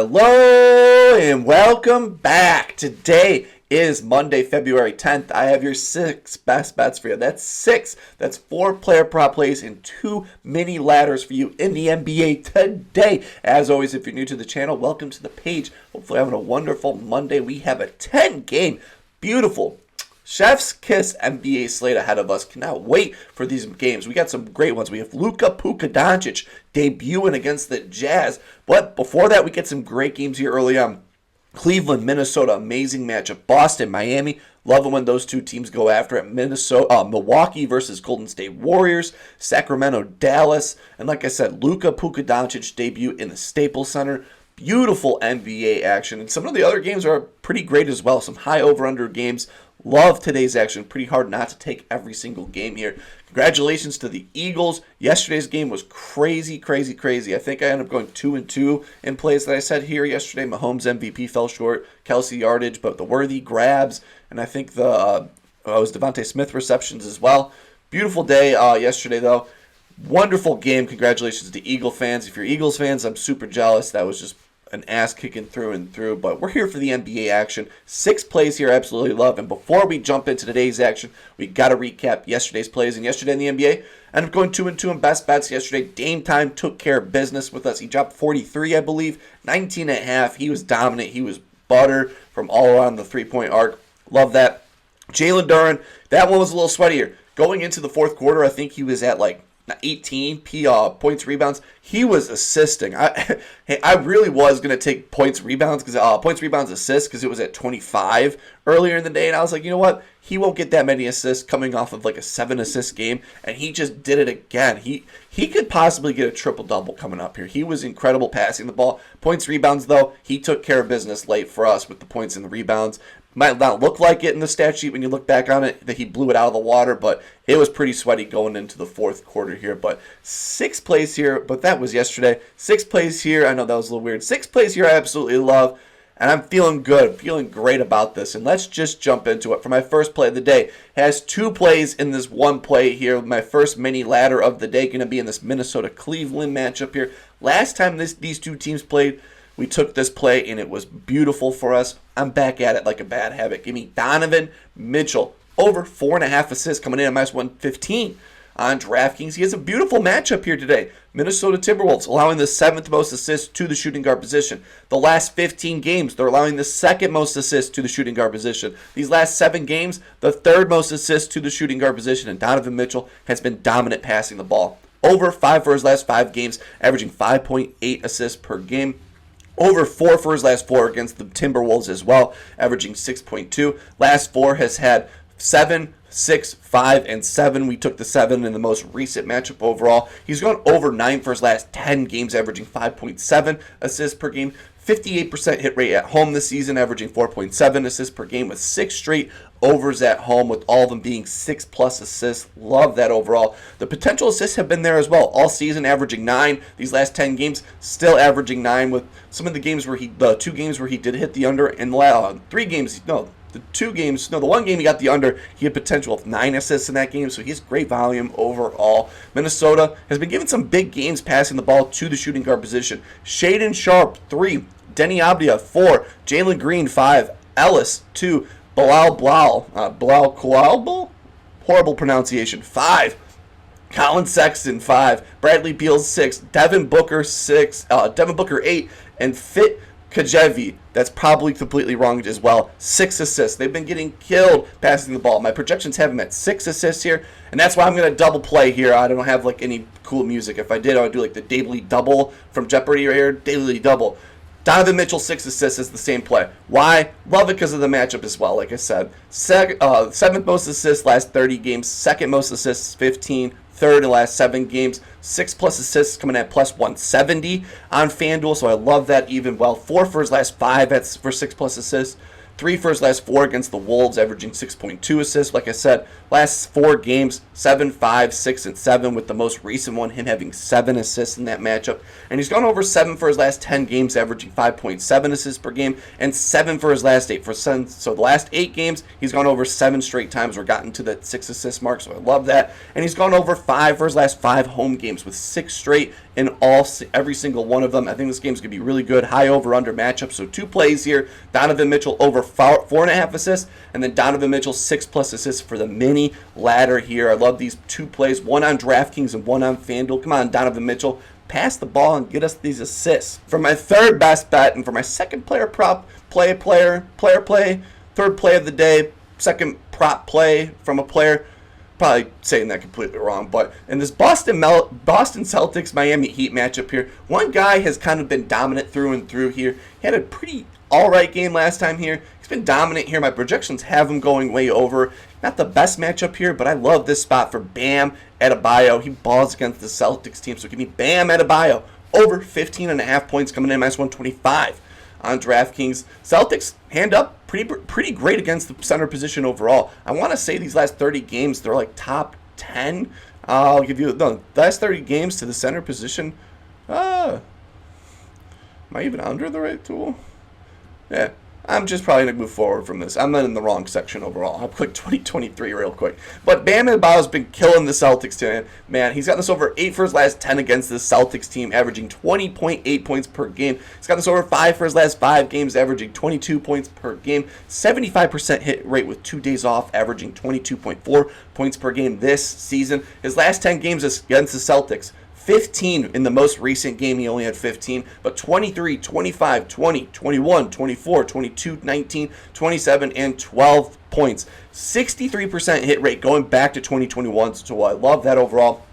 Hello and welcome back. Today is Monday, February 10th. I have your 6 best bets for you. That's 6. That's 4 player prop plays and 2 mini ladders for you in the NBA today. As always, if you're new to the channel, welcome to the page. Hopefully having a wonderful Monday. We have a 10-game, beautiful chef's kiss NBA slate ahead of us. Cannot wait for these games. We got some great ones. We have Luka Doncic debuting against the Jazz. But before that, we get some great games here early on. Cleveland, Minnesota, amazing matchup. Boston, Miami, love it when those two teams go after it. Milwaukee versus Golden State Warriors, Sacramento, Dallas, and like I said, Luka Doncic debut in the Staples Center. Beautiful NBA action, and some of the other games are pretty great as well. Some high over-under games. Love today's action. Pretty hard not to take every single game here. Congratulations to the Eagles. Yesterday's game was crazy. I think I ended up going 2-2 in plays that I said here yesterday. Mahomes MVP fell short. Kelsey yardage, but the worthy grabs. And I think the was Devontae Smith receptions as well. Beautiful day yesterday, though. Wonderful game. Congratulations to Eagle fans. If you're Eagles fans, I'm super jealous. That was just an ass kicking through and through, but we're here for the NBA action. 6 plays here, absolutely love. And before we jump into today's action, we got to recap yesterday's plays. And yesterday in the NBA, ended up going 2-2 in best bets yesterday. Dame Time took care of business with us. He dropped 43, I believe, 19.5. He was dominant. He was butter from all around the three-point arc. Love that. Jalen Duren, that one was a little sweatier. Going into the fourth quarter, I think he was at like 18 points, rebounds. He was assisting. I really was going to take points, rebounds, assists, because it was at 25 earlier in the day, and I was like, you know what? He won't get that many assists coming off of like a 7-assist game, and he just did it again. He could possibly get a triple-double coming up here. He was incredible passing the ball. Points, rebounds, though, he took care of business late for us with the points and the rebounds. Might not look like it in the stat sheet when you look back on it, that he blew it out of the water, but it was pretty sweaty going into the fourth quarter here. But 6 plays here, but that was yesterday. 6 plays here, I know that was a little weird. 6 plays here I absolutely love, and I'm feeling good, feeling great about this. And let's just jump into it. For my first play of the day, it has 2 plays in this one play here. My first mini ladder of the day going to be in this Minnesota-Cleveland matchup here. Last time these two teams played, we took this play, and it was beautiful for us. I'm back at it like a bad habit. Give me Donovan Mitchell. Over 4.5 assists coming in at -115 on DraftKings. He has a beautiful matchup here today. Minnesota Timberwolves allowing the 7th most assists to the shooting guard position. The last 15 games, they're allowing the 2nd most assists to the shooting guard position. These last 7 games, the 3rd most assists to the shooting guard position. And Donovan Mitchell has been dominant passing the ball. Over 5 for his last 5 games, averaging 5.8 assists per game. Over 4 for his last 4 against the Timberwolves as well, averaging 6.2. Last 4 has had 7, 6, 5, and 7. We took the 7 in the most recent matchup overall. He's gone over 9 for his last 10 games, averaging 5.7 assists per game. 58% hit rate at home this season, averaging 4.7 assists per game with 6 straight overs at home, with all of them being 6+ assists. Love that overall. The potential assists have been there as well. All season averaging 9. These last 10 games still averaging 9, with some of the games where the 2 games where he did hit the under, and the 3 games, the one game he got the under, he had potential of 9 assists in that game, so he has great volume overall. Minnesota has been given some big games passing the ball to the shooting guard position. Shaedon Sharpe, 3. Denny Abdia, 4. Jalen Green, 5. Ellis, 2. Bilal Koulibaly, horrible pronunciation, 5. Colin Sexton, 5. Bradley Beal, 6. Devin Booker, 6. Devin Booker, 8. And Fit Kajevi, that's probably completely wrong as well, 6 assists. They've been getting killed passing the ball. My projections have him at 6 assists here, and that's why I'm going to double play here. I don't have like any cool music. If I did, I would do like the Daily Double from Jeopardy right here. Daily Double. Donovan Mitchell, 6 assists is the same play. Why? Love it because of the matchup as well, like I said. 7th most assists last 30 games. 2nd most assists, 15. 3rd in the last 7 games. 6+ assists coming at +170 on FanDuel, so I love that even well. 4 for his last 5 for 6+ assists. 3 for his last 4 against the Wolves, averaging 6.2 assists. Like I said, last 4 games, 7, 5, 6, and 7, with the most recent one, him having 7 assists in that matchup. And he's gone over 7 for his last 10 games, averaging 5.7 assists per game, and 7 for his last 8. So the last 8 games, he's gone over 7 straight times or gotten to that 6 assist mark, so I love that. And he's gone over 5 for his last 5 home games with 6 straight in every single one of them. I think this game's going to be really good. High over-under matchup. So 2 plays here. Donovan Mitchell over 4.5 assists, and then Donovan Mitchell 6+ assists for the mini ladder here. I love these 2 plays, one on DraftKings and one on FanDuel. Come on, Donovan Mitchell. Pass the ball and get us these assists. For my third best bet and for my second player prop, third play of the day, second prop play from a player, probably saying that completely wrong, but in this Boston Celtics Miami Heat matchup here, one guy has kind of been dominant through and through here. He had a pretty alright game last time here. He's been dominant here. My projections have him going way over. Not the best matchup here, but I love this spot for Bam Adebayo. He balls against the Celtics team, so give me Bam Adebayo over 15.5 points coming in -125 on DraftKings. Celtics hand up pretty great against the center position overall. I want to say these last 30 games, they're like top 10. I'll give you the last 30 games to the center position. Am I even under the right tool? Yeah. I'm just probably going to move forward from this. I'm not in the wrong section overall. I'll click 2023 real quick. But Bam Adebayo's been killing the Celtics team. Man, he's got this over 8 for his last 10 against the Celtics team, averaging 20.8 points per game. He's got this over 5 for his last 5 games, averaging 22 points per game. 75% hit rate with 2 days off, averaging 22.4 points per game this season. His last 10 games against the Celtics, 15 in the most recent game, he only had 15, but 23, 25, 20, 21, 24, 22, 19, 27, and 12 points. 63% hit rate going back to 2021, so I love that overall.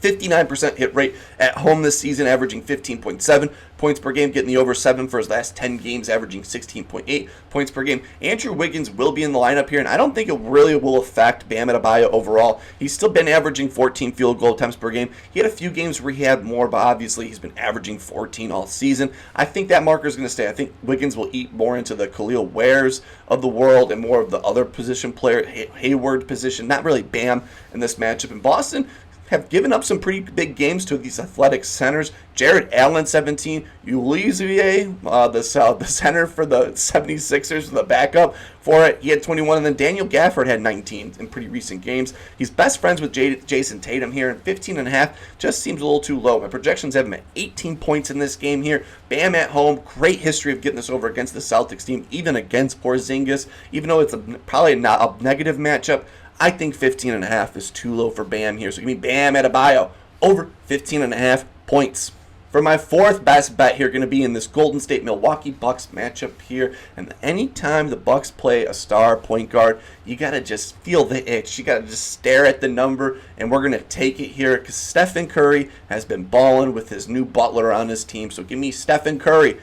59% hit rate at home this season, averaging 15.7 points per game, getting the over 7 for his last 10 games, averaging 16.8 points per game. Andrew Wiggins will be in the lineup here, and I don't think it really will affect Bam Adebayo overall. He's still been averaging 14 field goal attempts per game. He had a few games where he had more, but obviously he's been averaging 14 all season. I think that marker is going to stay. I think Wiggins will eat more into the Khalil Wares of the world and more of the other position player, Hayward position, not really Bam in this matchup. In Boston, have given up some pretty big games to these athletic centers. Jared Allen, 17. Ulizier, the center for the 76ers, the backup for it. He had 21, and then Daniel Gafford had 19 in pretty recent games. He's best friends with Jason Tatum here, and 15.5 just seems a little too low. My projections have him at 18 points in this game here. Bam at home, great history of getting this over against the Celtics team, even against Porzingis, even though it's probably not a negative matchup. I think 15.5 is too low for Bam here. So give me Bam Adebayo over 15.5 points. For my fourth best bet here, going to be in this Golden State Milwaukee Bucks matchup here. And anytime the Bucks play a star point guard, you got to just feel the itch. You got to just stare at the number, and we're going to take it here because Stephen Curry has been balling with his new butler on his team. So give me Stephen Curry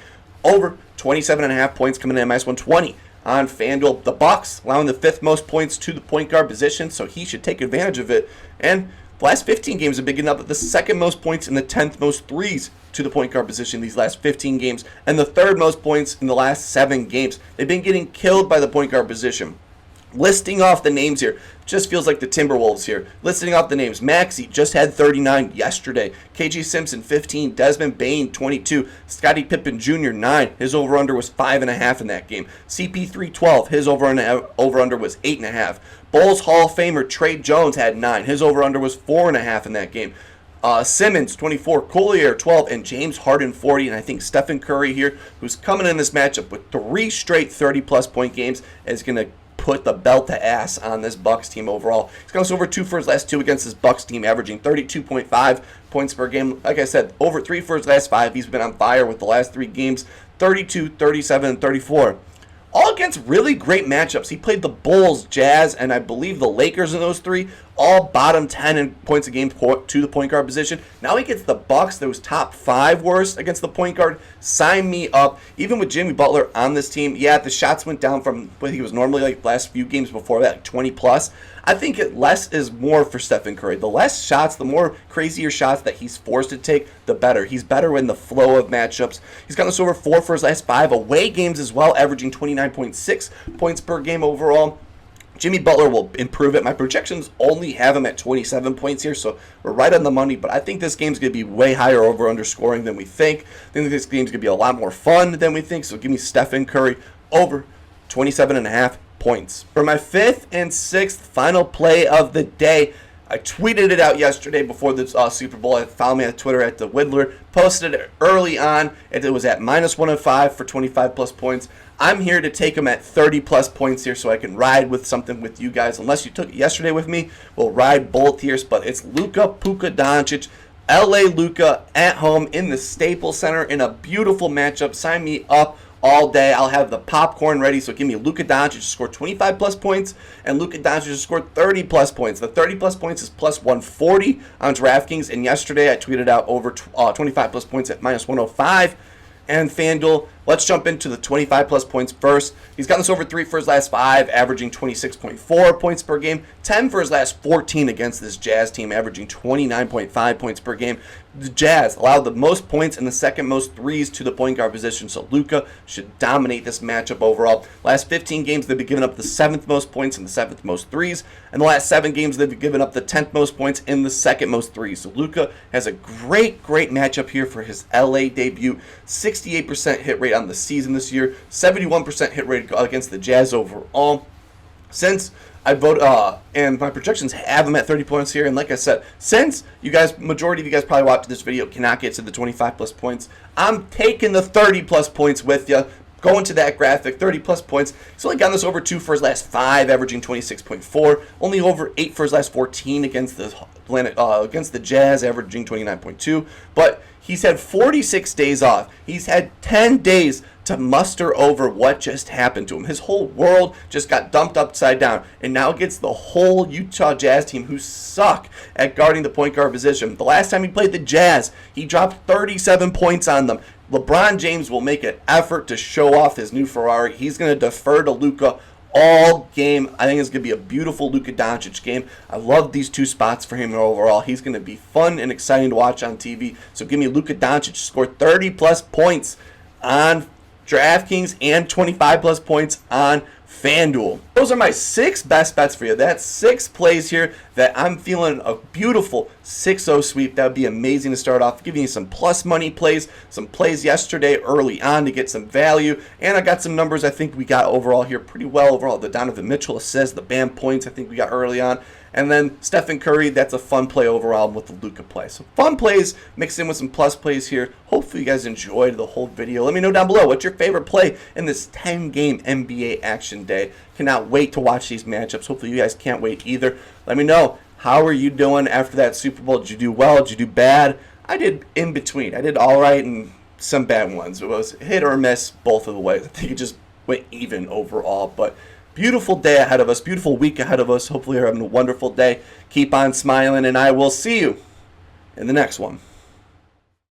over 27.5 points coming in at -120. On FanDuel, the Bucks allowing the 5th most points to the point guard position, so he should take advantage of it. And the last 15 games have been getting up at the 2nd most points and the 10th most threes to the point guard position these last 15 games, and the 3rd most points in the last 7 games. They've been getting killed by the point guard position. Listing off the names here, just feels like the Timberwolves here. Listing off the names, Maxey just had 39 yesterday. KG Simpson, 15. Desmond Bane, 22. Scottie Pippen Jr., 9. His over-under was 5.5 in that game. CP3, 12. His over-under was 8.5. Bulls Hall of Famer Trey Jones had 9. His over-under was 4.5 in that game. Simmons, 24, Collier, 12, and James Harden, 40. And I think Stephen Curry here, who's coming in this matchup with 3 straight 30-plus point games, is going to put the belt to ass on this Bucks team overall. He's got us over 2 for his last 2 against this Bucks team, averaging 32.5 points per game. Like I said, over 3 for his last 5. He's been on fire with the last 3 games, 32, 37, and 34. All against really great matchups. He played the Bulls, Jazz, and I believe the Lakers in those 3. All bottom 10 in points a game to the point guard position. Now he gets the Bucks, that was top 5 worst against the point guard. Sign me up. Even with Jimmy Butler on this team, yeah, the shots went down from what he was normally like the last few games before that, like 20 plus. I think less is more for Stephen Curry. The less shots, the more crazier shots that he's forced to take, the better. He's better in the flow of matchups. He's gotten us over 4 for his last 5 away games as well, averaging 29.6 points per game overall. Jimmy Butler will improve it. My projections only have him at 27 points here, so we're right on the money, but I think this game's going to be way higher over-under scoring than we think. I think this game's going to be a lot more fun than we think, so give me Stephen Curry over 27.5 points. For my 5th and 6th final play of the day, I tweeted it out yesterday before the Super Bowl. Follow me on Twitter at DaWiddler. Posted it early on. It was at -105 for 25 plus points. I'm here to take him at 30 plus points here so I can ride with something with you guys. Unless you took it yesterday with me, we'll ride both here. But it's Luka Doncic, LA Luka at home in the Staples Center in a beautiful matchup. Sign me up all day. I'll have the popcorn ready. So give me Luka Doncic to score 25 plus points and Luka Doncic to score 30 plus points. The 30 plus points is plus 140 on DraftKings. And yesterday I tweeted out over 25 plus points at -105. And FanDuel, let's jump into the 25 plus points first. He's gotten this over 3 for his last 5, averaging 26.4 points per game. 10 for his last 14 against this Jazz team, averaging 29.5 points per game. The Jazz allowed the most points and the second most threes to the point guard position, so Luka should dominate this matchup overall. Last 15 games, they've been giving up the 7th most points and the 7th most threes. And the last 7 games, they've given up the 10th most points and the 2nd most threes. So Luka has a great matchup here for his LA debut. 68% hit rate on the season this year, 71% hit rate against the Jazz overall. Since I vote, and my projections have him at 30 points here. And like I said, since you guys, majority of you guys probably watched this video, cannot get to the 25 plus points, I'm taking the 30 plus points with you. Going to that graphic, 30 plus points. He's only gotten this over 2 for his last 5, averaging 26.4. Only over 8 for his last 14 against the Jazz, averaging 29.2. But he's had 46 days off. He's had 10 days to muster over what just happened to him. His whole world just got dumped upside down, and now gets the whole Utah Jazz team, who suck at guarding the point guard position. The last time he played the Jazz, he dropped 37 points on them. LeBron James will make an effort to show off his new Ferrari. He's going to defer to Luka all game. I think it's going to be a beautiful Luka Doncic game. I love these 2 spots for him overall. He's going to be fun and exciting to watch on TV. So give me Luka Doncic to score 30 plus points on DraftKings and 25 plus points on FanDuel. Those are my 6 best bets for you. That's 6 plays here that I'm feeling a beautiful 6-0 sweep. That would be amazing to start off. Giving you some plus money plays, some plays yesterday early on to get some value. And I got some numbers I think we got overall here pretty well. Overall, the Donovan Mitchell assists, the Bam points I think we got early on. And then Stephen Curry, that's a fun play overall with the Luka play. So fun plays mixed in with some plus plays here. Hopefully you guys enjoyed the whole video. Let me know down below what's your favorite play in this 10-game NBA action day. Cannot wait to watch these matchups. Hopefully you guys can't wait either. Let me know, how are you doing after that Super Bowl? Did you do well? Did you do bad? I did in between. I did all right and some bad ones. It was hit or miss both of the ways. I think it just went even overall. But beautiful day ahead of us. Beautiful week ahead of us. Hopefully you're having a wonderful day. Keep on smiling, and I will see you in the next one.